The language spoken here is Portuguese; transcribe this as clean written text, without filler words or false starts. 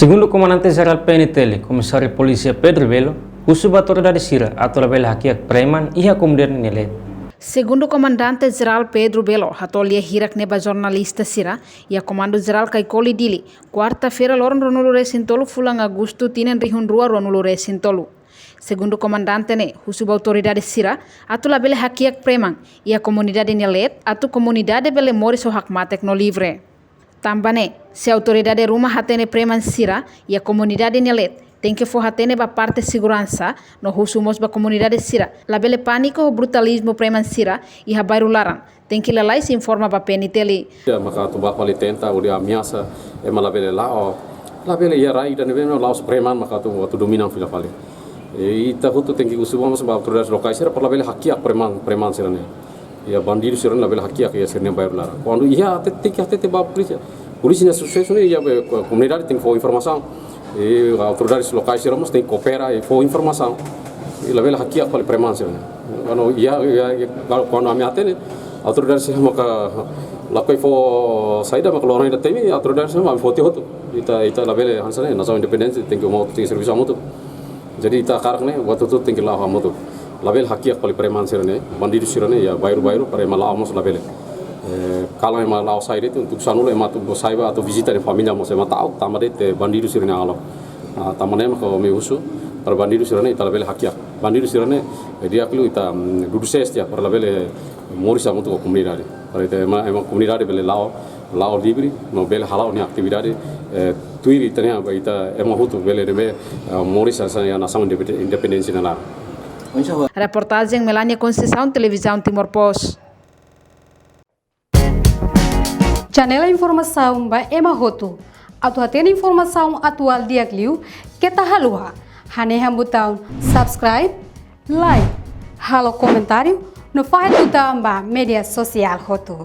Segundo o comandante-geral PNTL, comissário de polícia Pedro Belo, o autoridade Sira atolabel hakiak preman ia kemudian nilai. Segundo o comandante-geral Pedro Belo, hatolia hirak neba jornalista Sira, e a comando-geral Kaikoli Dili, quarta-feira loron ronulure sintolu fulang agosto tinen rihun rua ronulure sintolu. Segundo o comandante ne, husuba autoridade Sira, atolabel hakiak preman, e a comunidade nelet, atu comunidade bele mori so hakmatek no livre. Tambane, se a autoridade rumah hatene preman Sira, e a comunidade nelet, tem que for hatene ba parte segurança no husumos ba comunidade Sira. Labele pânico o brutalismo preman Sira e habairu laran. Tem que lalai se informa ba peniteli. Maka tu ba pali tenta uli ameaça e malabele lao. Labele ia rai dan eveno lao preman maka tu dominam fila pali. E ita hutu tem que husumos ba autoridades locais Sira por labele hakiak preman Sira ne. Ia bandido Sira labele hakiak ia Sira ne bairu laran. Quando ia tem que atete ba polícia. Polícia sucesso ne ia comunidade tem que for informação. E autoridades locais seramos tem que cooperar e for informação e lá vela aqui a qual premança quando a minha atende autoridades maka lá que for saída maka lorong da temi autoridades sama foto hoto ita lá vela hansane nação independente tem que mau tem serviço moto jadi ita karakne waktu itu tem que lá moto lá vela aqui a qual premança ne bandido sirane ya bairo para malah amos lá vela kalau emang lau saya itu untuk sanul emang tu saya atau visita di família mas emang tahu tamade te bandido sirene alo tamane emang kalau meusu para bandido sirene ita labele hakia bandido sirene dia kelu ita dudu sestia para labele morisa untuk comunidade para ita emang comunidade bele lau livre no bele halau ni atividade tuiri tanya ita emang hutu bele debe morisa saya nação independência na Reportagem Melania Conceição, Televisão Timor-Post. Janela informação ba ema hotu. Atu hatena informação atual diagliu kita halua. Hane hambutão subscribe, like, halo comentário no faixa do media social hotu.